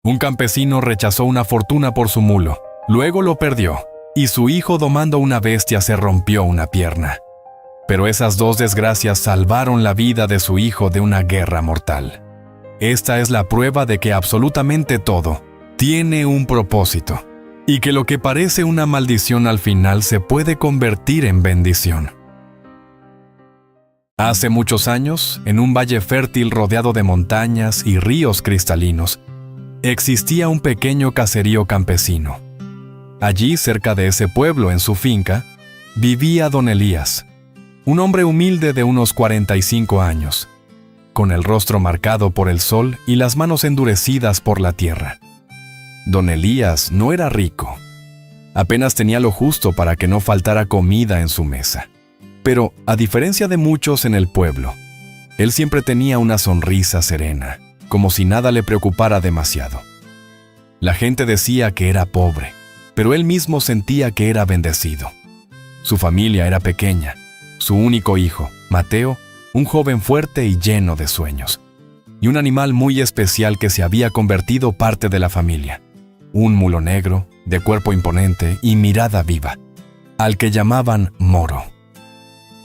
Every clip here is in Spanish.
Un campesino rechazó una fortuna por su mulo, luego lo perdió, y su hijo domando una bestia se rompió una pierna. Pero esas dos desgracias salvaron la vida de su hijo de una guerra mortal. Esta es la prueba de que absolutamente todo tiene un propósito, y que lo que parece una maldición al final se puede convertir en bendición. Hace muchos años, en un valle fértil rodeado de montañas y ríos cristalinos, existía un pequeño caserío campesino. Allí, cerca de ese pueblo, en su finca, vivía don Elías, un hombre humilde de unos 45 años, con el rostro marcado por el sol y las manos endurecidas por la tierra. Don Elías no era rico. Apenas tenía lo justo para que no faltara comida en su mesa. Pero, a diferencia de muchos en el pueblo, él siempre tenía una sonrisa serena, como si nada le preocupara demasiado. La gente decía que era pobre, pero él mismo sentía que era bendecido. Su familia era pequeña, su único hijo, Mateo, un joven fuerte y lleno de sueños, y un animal muy especial que se había convertido parte de la familia, un mulo negro, de cuerpo imponente y mirada viva, al que llamaban Moro.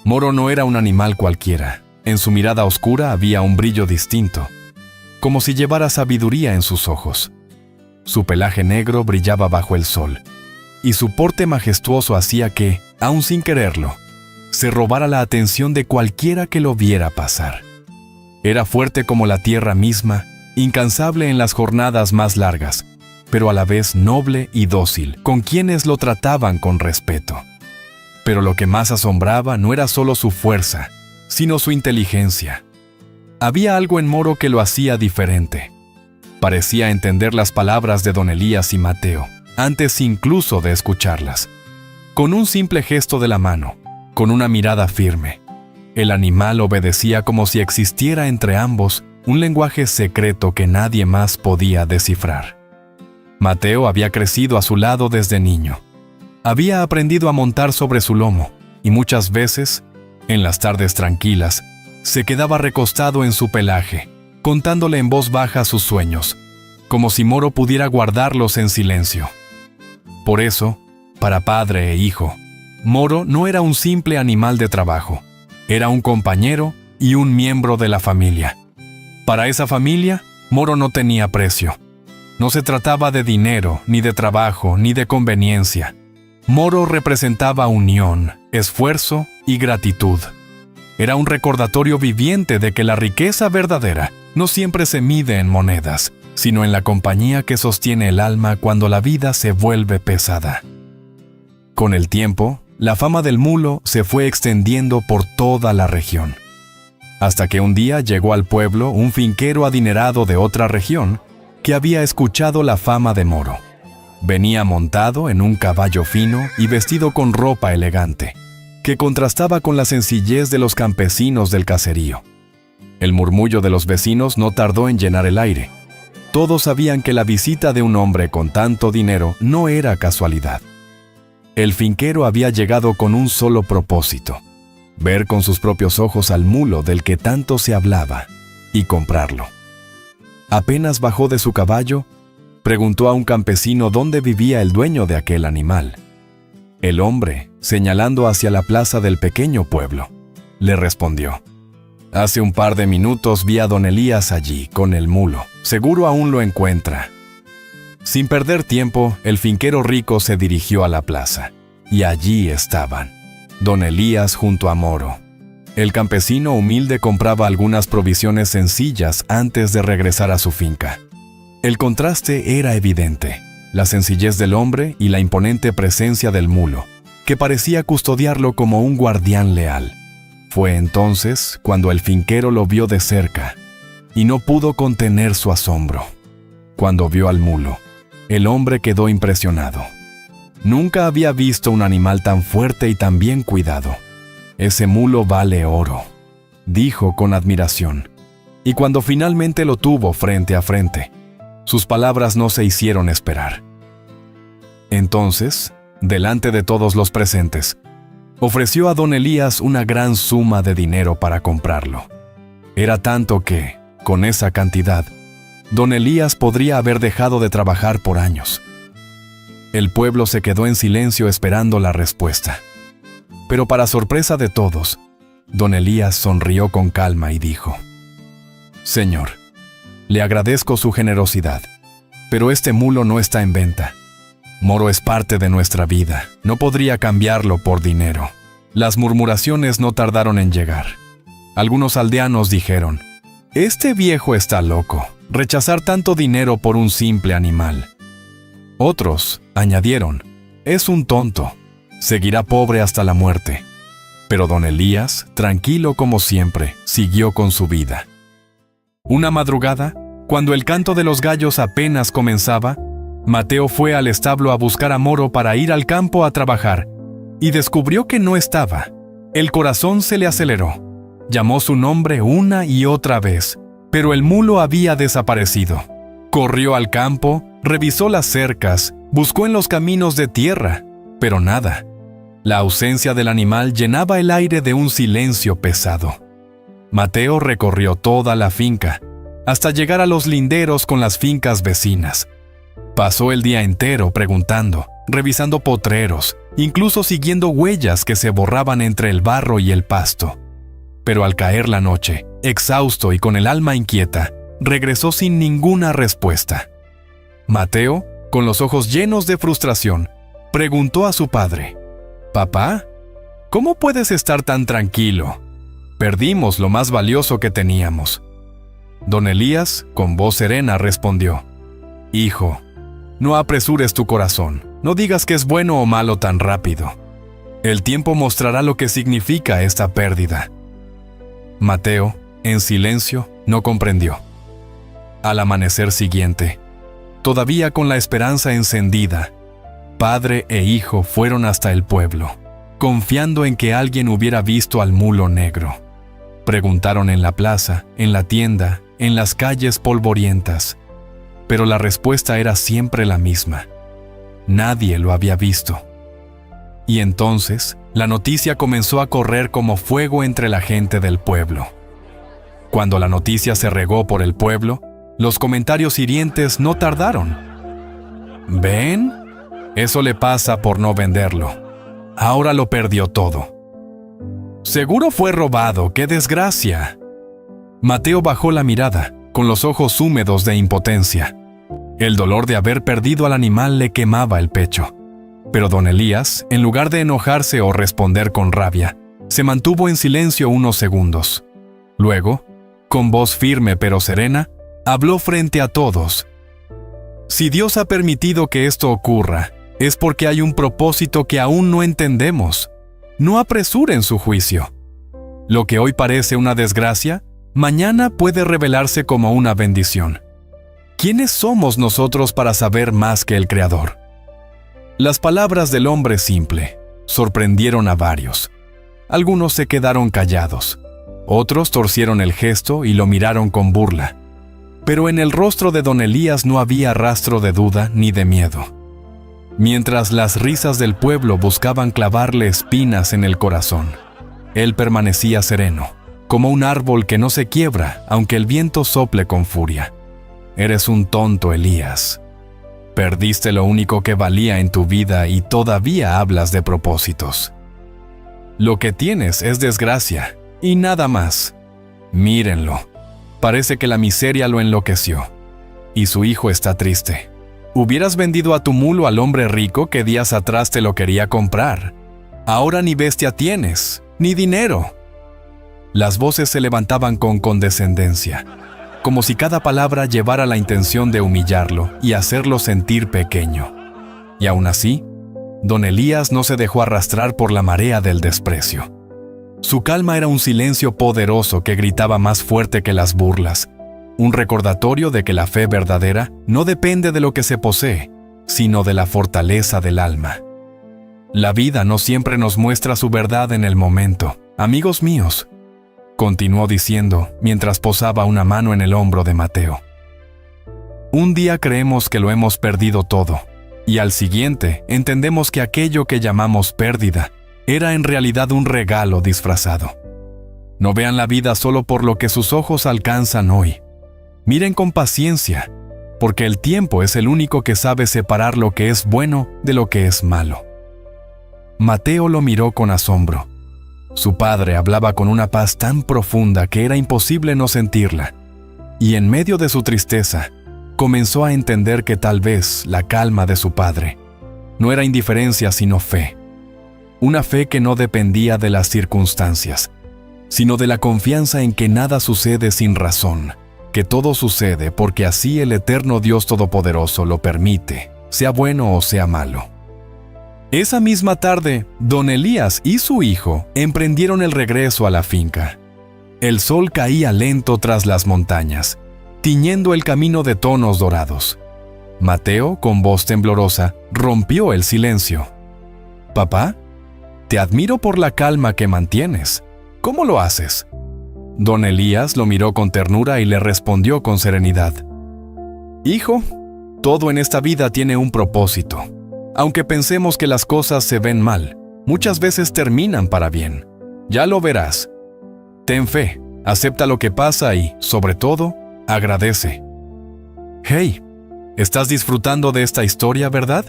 Moro no era un animal cualquiera. En su mirada oscura había un brillo distinto, como si llevara sabiduría en sus ojos. Su pelaje negro brillaba bajo el sol, y su porte majestuoso hacía que, aun sin quererlo, se robara la atención de cualquiera que lo viera pasar. Era fuerte como la tierra misma, incansable en las jornadas más largas, pero a la vez noble y dócil, con quienes lo trataban con respeto. Pero lo que más asombraba no era solo su fuerza, sino su inteligencia. Había algo en Moro que lo hacía diferente. Parecía entender las palabras de don Elías y Mateo, antes incluso de escucharlas. Con un simple gesto de la mano, con una mirada firme, el animal obedecía como si existiera entre ambos un lenguaje secreto que nadie más podía descifrar. Mateo había crecido a su lado desde niño. Había aprendido a montar sobre su lomo, y muchas veces, en las tardes tranquilas, se quedaba recostado en su pelaje, contándole en voz baja sus sueños, como si Moro pudiera guardarlos en silencio. Por eso, para padre e hijo, Moro no era un simple animal de trabajo, era un compañero y un miembro de la familia. Para esa familia, Moro no tenía precio. No se trataba de dinero, ni de trabajo, ni de conveniencia. Moro representaba unión, esfuerzo y gratitud. Era un recordatorio viviente de que la riqueza verdadera no siempre se mide en monedas, sino en la compañía que sostiene el alma cuando la vida se vuelve pesada. Con el tiempo, la fama del mulo se fue extendiendo por toda la región, hasta que un día llegó al pueblo un finquero adinerado de otra región que había escuchado la fama de Moro. Venía montado en un caballo fino y vestido con ropa elegante, que contrastaba con la sencillez de los campesinos del caserío. El murmullo de los vecinos no tardó en llenar el aire. Todos sabían que la visita de un hombre con tanto dinero no era casualidad. El finquero había llegado con un solo propósito: ver con sus propios ojos al mulo del que tanto se hablaba y comprarlo. Apenas bajó de su caballo, preguntó a un campesino dónde vivía el dueño de aquel animal. El hombre, señalando hacia la plaza del pequeño pueblo, le respondió: «Hace un par de minutos vi a don Elías allí, con el mulo. Seguro aún lo encuentra». Sin perder tiempo, el finquero rico se dirigió a la plaza, y allí estaban, don Elías junto a Moro. El campesino humilde compraba algunas provisiones sencillas antes de regresar a su finca. El contraste era evidente: la sencillez del hombre y la imponente presencia del mulo, que parecía custodiarlo como un guardián leal. Fue entonces cuando el finquero lo vio de cerca, y no pudo contener su asombro. Cuando vio al mulo, el hombre quedó impresionado. Nunca había visto un animal tan fuerte y tan bien cuidado. «Ese mulo vale oro», dijo con admiración. Y cuando finalmente lo tuvo frente a frente, sus palabras no se hicieron esperar. Entonces, delante de todos los presentes, ofreció a don Elías una gran suma de dinero para comprarlo. Era tanto que, con esa cantidad, don Elías podría haber dejado de trabajar por años. El pueblo se quedó en silencio esperando la respuesta. Pero para sorpresa de todos, don Elías sonrió con calma y dijo: «Señor, le agradezco su generosidad, pero este mulo no está en venta. Moro es parte de nuestra vida, no podría cambiarlo por dinero». Las murmuraciones no tardaron en llegar. Algunos aldeanos dijeron: «Este viejo está loco, rechazar tanto dinero por un simple animal». Otros añadieron: «Es un tonto, seguirá pobre hasta la muerte». Pero don Elías, tranquilo como siempre, siguió con su vida. Una madrugada, cuando el canto de los gallos apenas comenzaba, Mateo fue al establo a buscar a Moro para ir al campo a trabajar, y descubrió que no estaba. El corazón se le aceleró. Llamó su nombre una y otra vez, pero el mulo había desaparecido. Corrió al campo, revisó las cercas, buscó en los caminos de tierra, pero nada. La ausencia del animal llenaba el aire de un silencio pesado. Mateo recorrió toda la finca, hasta llegar a los linderos con las fincas vecinas. Pasó el día entero preguntando, revisando potreros, incluso siguiendo huellas que se borraban entre el barro y el pasto. Pero al caer la noche, exhausto y con el alma inquieta, regresó sin ninguna respuesta. Mateo, con los ojos llenos de frustración, preguntó a su padre: «Papá, ¿cómo puedes estar tan tranquilo? Perdimos lo más valioso que teníamos». Don Elías, con voz serena, respondió: «Hijo, no apresures tu corazón, no digas que es bueno o malo tan rápido. El tiempo mostrará lo que significa esta pérdida». Mateo, en silencio, no comprendió. Al amanecer siguiente, todavía con la esperanza encendida, padre e hijo fueron hasta el pueblo, confiando en que alguien hubiera visto al mulo negro. Preguntaron en la plaza, en la tienda, en las calles polvorientas, pero la respuesta era siempre la misma: nadie lo había visto. Y entonces, la noticia comenzó a correr como fuego entre la gente del pueblo. Cuando la noticia se regó por el pueblo, los comentarios hirientes no tardaron. «¿Ven? Eso le pasa por no venderlo. Ahora lo perdió todo. Seguro fue robado, ¡qué desgracia!». Mateo bajó la mirada, con los ojos húmedos de impotencia. El dolor de haber perdido al animal le quemaba el pecho. Pero don Elías, en lugar de enojarse o responder con rabia, se mantuvo en silencio unos segundos. Luego, con voz firme pero serena, habló frente a todos: «Si Dios ha permitido que esto ocurra, es porque hay un propósito que aún no entendemos. No apresuren su juicio. Lo que hoy parece una desgracia, mañana puede revelarse como una bendición. ¿Quiénes somos nosotros para saber más que el Creador?». Las palabras del hombre simple sorprendieron a varios. Algunos se quedaron callados, otros torcieron el gesto y lo miraron con burla. Pero en el rostro de don Elías no había rastro de duda ni de miedo. Mientras las risas del pueblo buscaban clavarle espinas en el corazón, él permanecía sereno, como un árbol que no se quiebra aunque el viento sople con furia. «Eres un tonto, Elías. Perdiste lo único que valía en tu vida y todavía hablas de propósitos. Lo que tienes es desgracia y nada más. Mírenlo. Parece que la miseria lo enloqueció. Y su hijo está triste. Hubieras vendido a tu mulo al hombre rico que días atrás te lo quería comprar. Ahora ni bestia tienes, ni dinero». Las voces se levantaban con condescendencia, como si cada palabra llevara la intención de humillarlo y hacerlo sentir pequeño. Y aún así, don Elías no se dejó arrastrar por la marea del desprecio. Su calma era un silencio poderoso que gritaba más fuerte que las burlas, un recordatorio de que la fe verdadera no depende de lo que se posee, sino de la fortaleza del alma. La vida no siempre nos muestra su verdad en el momento, amigos míos, continuó diciendo mientras posaba una mano en el hombro de Mateo. Un día creemos que lo hemos perdido todo, y al siguiente entendemos que aquello que llamamos pérdida era en realidad un regalo disfrazado. No vean la vida solo por lo que sus ojos alcanzan hoy. Miren con paciencia, porque el tiempo es el único que sabe separar lo que es bueno de lo que es malo. Mateo lo miró con asombro. Su padre hablaba con una paz tan profunda que era imposible no sentirla, y en medio de su tristeza, comenzó a entender que tal vez la calma de su padre no era indiferencia sino fe. Una fe que no dependía de las circunstancias, sino de la confianza en que nada sucede sin razón, que todo sucede porque así el eterno Dios Todopoderoso lo permite, sea bueno o sea malo. Esa misma tarde, don Elías y su hijo emprendieron el regreso a la finca. El sol caía lento tras las montañas, tiñendo el camino de tonos dorados. Mateo, con voz temblorosa, rompió el silencio. «Papá, te admiro por la calma que mantienes. ¿Cómo lo haces?» Don Elías lo miró con ternura y le respondió con serenidad. «Hijo, todo en esta vida tiene un propósito. Aunque pensemos que las cosas se ven mal, muchas veces terminan para bien. Ya lo verás. Ten fe, acepta lo que pasa y, sobre todo, agradece». «Hey, ¿estás disfrutando de esta historia, verdad?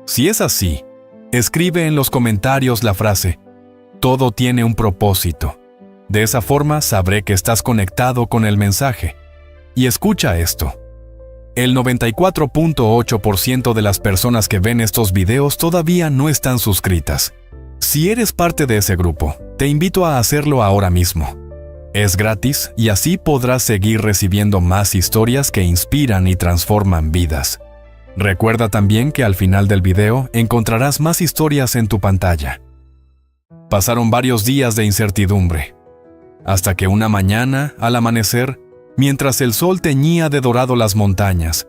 Si es así, escribe en los comentarios la frase, todo tiene un propósito. De esa forma sabré que estás conectado con el mensaje. Y escucha esto. El 94.8% de las personas que ven estos videos todavía no están suscritas. Si eres parte de ese grupo, te invito a hacerlo ahora mismo. Es gratis y así podrás seguir recibiendo más historias que inspiran y transforman vidas. Recuerda también que al final del video encontrarás más historias en tu pantalla. Pasaron varios días de incertidumbre, hasta que una mañana, al amanecer, mientras el sol teñía de dorado las montañas,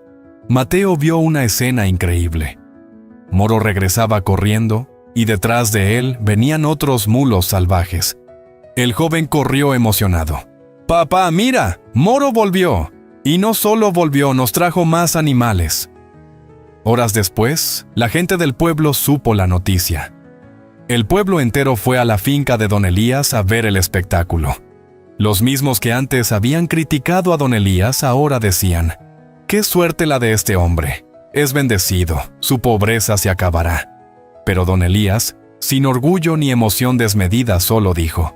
Mateo vio una escena increíble. Moro regresaba corriendo y detrás de él venían otros mulos salvajes. El joven corrió emocionado. «Papá, mira, Moro volvió. Y no solo volvió, nos trajo más animales». Horas después, la gente del pueblo supo la noticia. El pueblo entero fue a la finca de don Elías a ver el espectáculo. Los mismos que antes habían criticado a don Elías ahora decían, «¡Qué suerte la de este hombre! Es bendecido, su pobreza se acabará». Pero don Elías, sin orgullo ni emoción desmedida, solo dijo,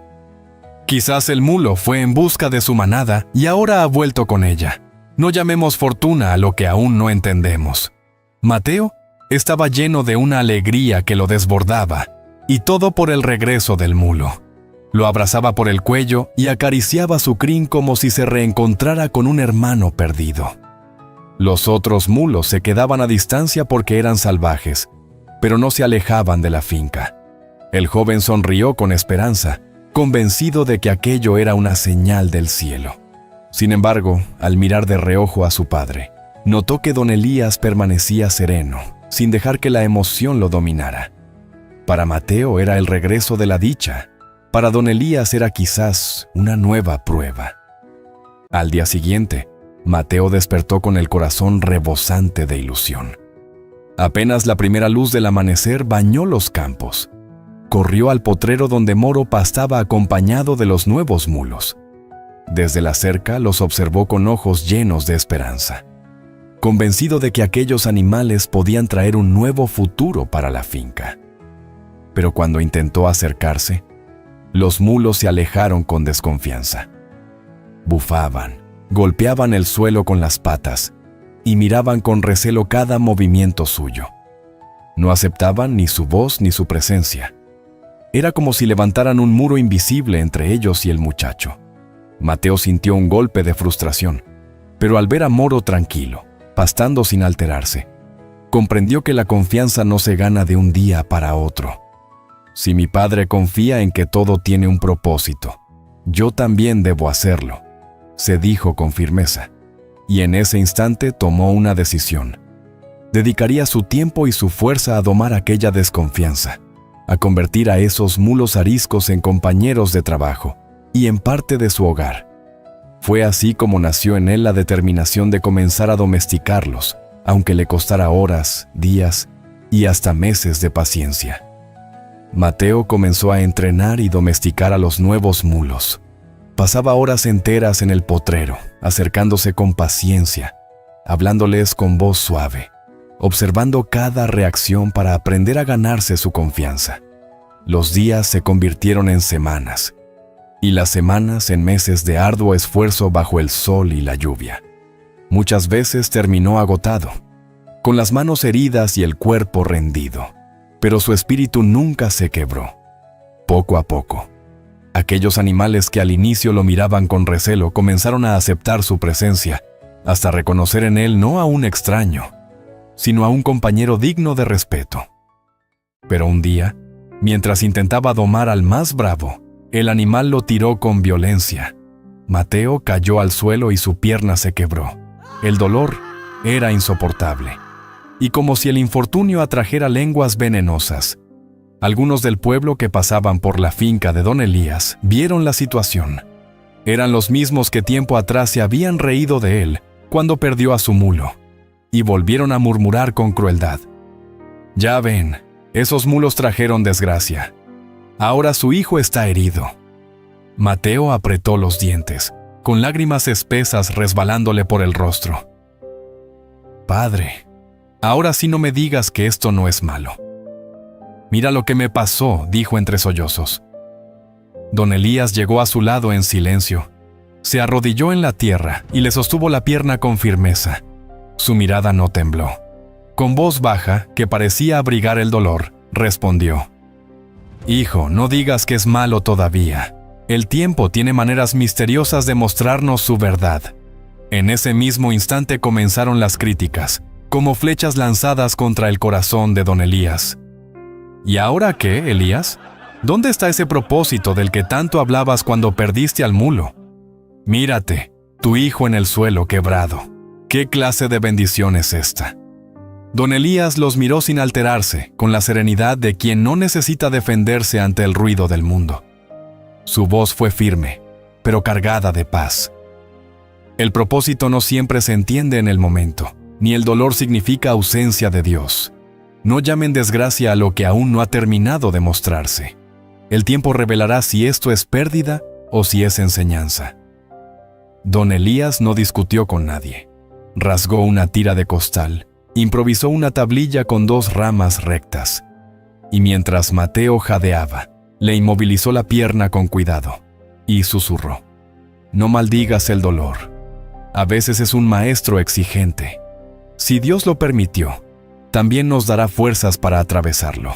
«Quizás el mulo fue en busca de su manada y ahora ha vuelto con ella. No llamemos fortuna a lo que aún no entendemos». Mateo estaba lleno de una alegría que lo desbordaba, y todo por el regreso del mulo. Lo abrazaba por el cuello y acariciaba su crin como si se reencontrara con un hermano perdido. Los otros mulos se quedaban a distancia porque eran salvajes, pero no se alejaban de la finca. El joven sonrió con esperanza, convencido de que aquello era una señal del cielo. Sin embargo, al mirar de reojo a su padre, notó que don Elías permanecía sereno, sin dejar que la emoción lo dominara. Para Mateo era el regreso de la dicha. Para don Elías era quizás una nueva prueba. Al día siguiente, Mateo despertó con el corazón rebosante de ilusión. Apenas la primera luz del amanecer bañó los campos. Corrió al potrero donde Moro pastaba acompañado de los nuevos mulos. Desde la cerca los observó con ojos llenos de esperanza, convencido de que aquellos animales podían traer un nuevo futuro para la finca. Pero cuando intentó acercarse, los mulos se alejaron con desconfianza. Bufaban, golpeaban el suelo con las patas y miraban con recelo cada movimiento suyo. No aceptaban ni su voz ni su presencia. Era como si levantaran un muro invisible entre ellos y el muchacho. Mateo sintió un golpe de frustración, pero al ver a Moro tranquilo, pastando sin alterarse, comprendió que la confianza no se gana de un día para otro. Si mi padre confía en que todo tiene un propósito, yo también debo hacerlo, se dijo con firmeza, y en ese instante tomó una decisión. Dedicaría su tiempo y su fuerza a domar aquella desconfianza, a convertir a esos mulos ariscos en compañeros de trabajo y en parte de su hogar. Fue así como nació en él la determinación de comenzar a domesticarlos, aunque le costara horas, días y hasta meses de paciencia. Mateo comenzó a entrenar y domesticar a los nuevos mulos. Pasaba horas enteras en el potrero, acercándose con paciencia, hablándoles con voz suave, observando cada reacción para aprender a ganarse su confianza. Los días se convirtieron en semanas, y las semanas en meses de arduo esfuerzo bajo el sol y la lluvia. Muchas veces terminó agotado, con las manos heridas y el cuerpo rendido, pero su espíritu nunca se quebró. Poco a poco, aquellos animales que al inicio lo miraban con recelo comenzaron a aceptar su presencia, hasta reconocer en él no a un extraño, sino a un compañero digno de respeto. Pero un día, mientras intentaba domar al más bravo, el animal lo tiró con violencia. Mateo cayó al suelo y su pierna se quebró. El dolor era insoportable, y como si el infortunio atrajera lenguas venenosas, algunos del pueblo que pasaban por la finca de don Elías vieron la situación. Eran los mismos que tiempo atrás se habían reído de él cuando perdió a su mulo, y volvieron a murmurar con crueldad: «Ya ven, esos mulos trajeron desgracia. Ahora su hijo está herido». Mateo apretó los dientes, con lágrimas espesas resbalándole por el rostro. «Padre, ahora sí no me digas que esto no es malo». «Mira lo que me pasó», dijo entre sollozos. Don Elías llegó a su lado en silencio. Se arrodilló en la tierra y le sostuvo la pierna con firmeza. Su mirada no tembló. Con voz baja, que parecía abrigar el dolor, respondió: «Hijo, no digas que es malo todavía. El tiempo tiene maneras misteriosas de mostrarnos su verdad». En ese mismo instante comenzaron las críticas, como flechas lanzadas contra el corazón de don Elías. «¿Y ahora qué, Elías? ¿Dónde está ese propósito del que tanto hablabas cuando perdiste al mulo? Mírate, tu hijo en el suelo quebrado. ¿Qué clase de bendición es esta?». Don Elías los miró sin alterarse, con la serenidad de quien no necesita defenderse ante el ruido del mundo. Su voz fue firme, pero cargada de paz. El propósito no siempre se entiende en el momento, ni el dolor significa ausencia de Dios. No llamen desgracia a lo que aún no ha terminado de mostrarse. El tiempo revelará si esto es pérdida o si es enseñanza. Don Elías no discutió con nadie. Rasgó una tira de costal, improvisó una tablilla con 2 ramas rectas, y mientras Mateo jadeaba, le inmovilizó la pierna con cuidado, y susurró: «No maldigas el dolor. A veces es un maestro exigente. Si Dios lo permitió, también nos dará fuerzas para atravesarlo».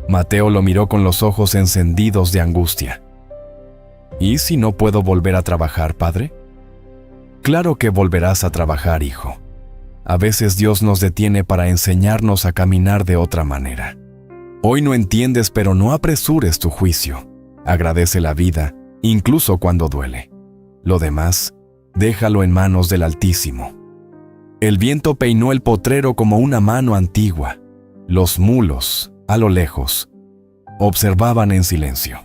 Mateo lo miró con los ojos encendidos de angustia. «¿Y si no puedo volver a trabajar, padre?». «Claro que volverás a trabajar, hijo. A veces Dios nos detiene para enseñarnos a caminar de otra manera. Hoy no entiendes, pero no apresures tu juicio. Agradece la vida, incluso cuando duele. Lo demás, déjalo en manos del Altísimo». El viento peinó el potrero como una mano antigua. Los mulos, a lo lejos, observaban en silencio.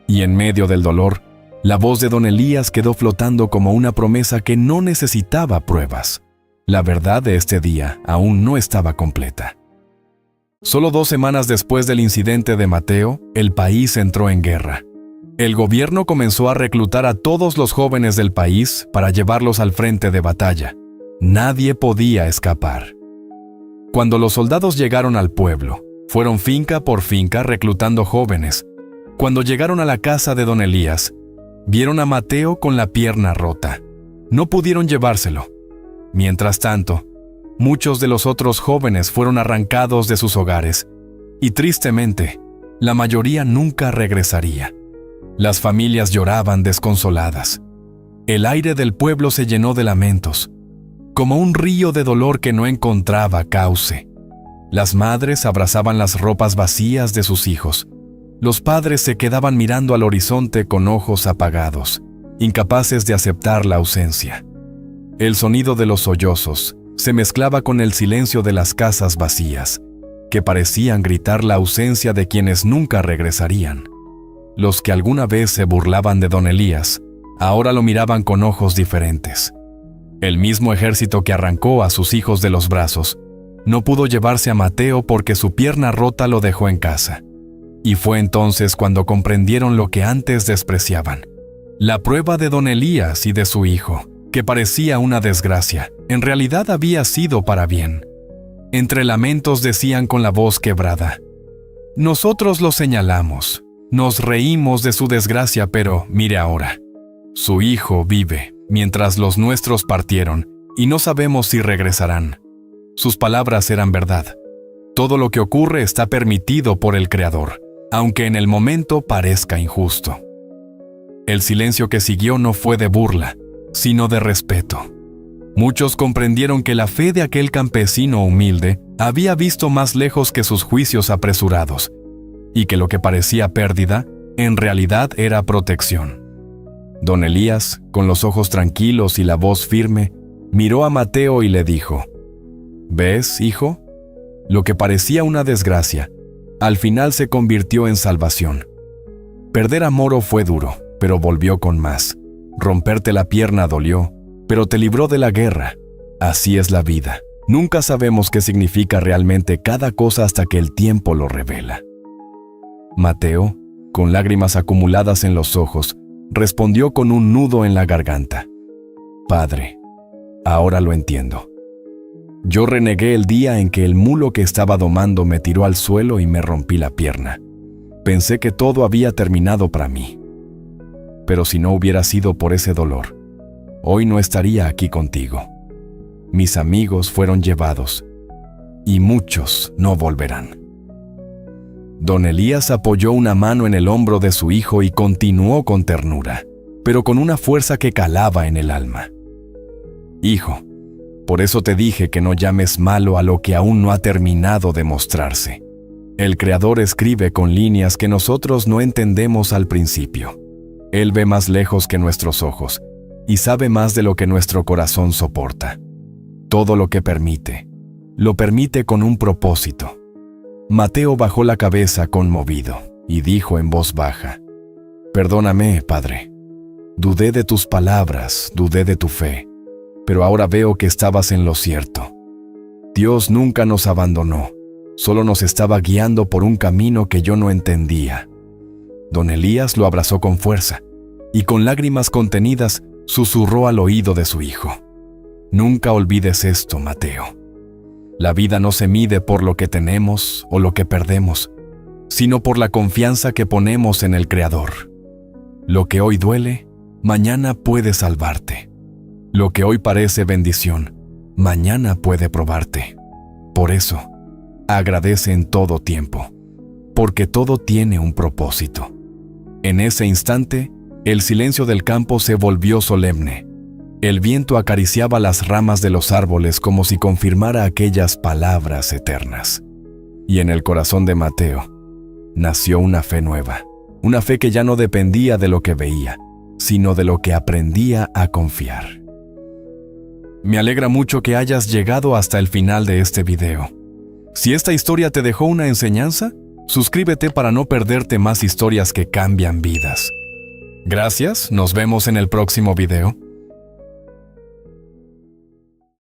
Y en medio del dolor, la voz de don Elías quedó flotando como una promesa que no necesitaba pruebas. La verdad de este día aún no estaba completa. Solo 2 semanas después del incidente de Mateo, el país entró en guerra. El gobierno comenzó a reclutar a todos los jóvenes del país para llevarlos al frente de batalla. Nadie podía escapar. Cuando los soldados llegaron al pueblo, fueron finca por finca reclutando jóvenes. Cuando llegaron a la casa de don Elías, vieron a Mateo con la pierna rota. No pudieron llevárselo. Mientras tanto, muchos de los otros jóvenes fueron arrancados de sus hogares, y tristemente, la mayoría nunca regresaría. Las familias lloraban desconsoladas. El aire del pueblo se llenó de lamentos, como un río de dolor que no encontraba cauce. Las madres abrazaban las ropas vacías de sus hijos. Los padres se quedaban mirando al horizonte con ojos apagados, incapaces de aceptar la ausencia. El sonido de los sollozos se mezclaba con el silencio de las casas vacías, que parecían gritar la ausencia de quienes nunca regresarían. Los que alguna vez se burlaban de don Elías, ahora lo miraban con ojos diferentes. El mismo ejército que arrancó a sus hijos de los brazos no pudo llevarse a Mateo porque su pierna rota lo dejó en casa. Y fue entonces cuando comprendieron lo que antes despreciaban. La prueba de don Elías y de su hijo, que parecía una desgracia, en realidad había sido para bien. Entre lamentos decían con la voz quebrada: nosotros lo señalamos, nos reímos de su desgracia, pero mire ahora. Su hijo vive, mientras los nuestros partieron, y no sabemos si regresarán. Sus palabras eran verdad. Todo lo que ocurre está permitido por el Creador, aunque en el momento parezca injusto. El silencio que siguió no fue de burla, sino de respeto. Muchos comprendieron que la fe de aquel campesino humilde había visto más lejos que sus juicios apresurados, y que lo que parecía pérdida, en realidad era protección. Don Elías, con los ojos tranquilos y la voz firme, miró a Mateo y le dijo: ¿ves, hijo? Lo que parecía una desgracia, al final se convirtió en salvación. Perder a Moro fue duro, pero volvió con más. Romperte la pierna dolió, pero te libró de la guerra. Así es la vida. Nunca sabemos qué significa realmente cada cosa hasta que el tiempo lo revela. Mateo, con lágrimas acumuladas en los ojos, respondió con un nudo en la garganta: Padre, ahora lo entiendo. Yo renegué el día en que el mulo que estaba domando me tiró al suelo y me rompí la pierna. Pensé que todo había terminado para mí. Pero si no hubiera sido por ese dolor, hoy no estaría aquí contigo. Mis amigos fueron llevados, y muchos no volverán. Don Elías apoyó una mano en el hombro de su hijo y continuó con ternura, pero con una fuerza que calaba en el alma. Hijo, por eso te dije que no llames malo a lo que aún no ha terminado de mostrarse. El Creador escribe con líneas que nosotros no entendemos al principio. Él ve más lejos que nuestros ojos y sabe más de lo que nuestro corazón soporta. Todo lo que permite, lo permite con un propósito. Mateo bajó la cabeza conmovido y dijo en voz baja: Perdóname, Padre. Dudé de tus palabras, dudé de tu fe, pero ahora veo que estabas en lo cierto. Dios nunca nos abandonó, solo nos estaba guiando por un camino que yo no entendía. Don Elías lo abrazó con fuerza y con lágrimas contenidas susurró al oído de su hijo: Nunca olvides esto, Mateo. La vida no se mide por lo que tenemos o lo que perdemos, sino por la confianza que ponemos en el Creador. Lo que hoy duele, mañana puede salvarte. Lo que hoy parece bendición, mañana puede probarte. Por eso, agradece en todo tiempo, porque todo tiene un propósito. En ese instante, el silencio del campo se volvió solemne. El viento acariciaba las ramas de los árboles como si confirmara aquellas palabras eternas. Y en el corazón de Mateo nació una fe nueva, una fe que ya no dependía de lo que veía, sino de lo que aprendía a confiar. Me alegra mucho que hayas llegado hasta el final de este video. Si esta historia te dejó una enseñanza, suscríbete para no perderte más historias que cambian vidas. Gracias, nos vemos en el próximo video.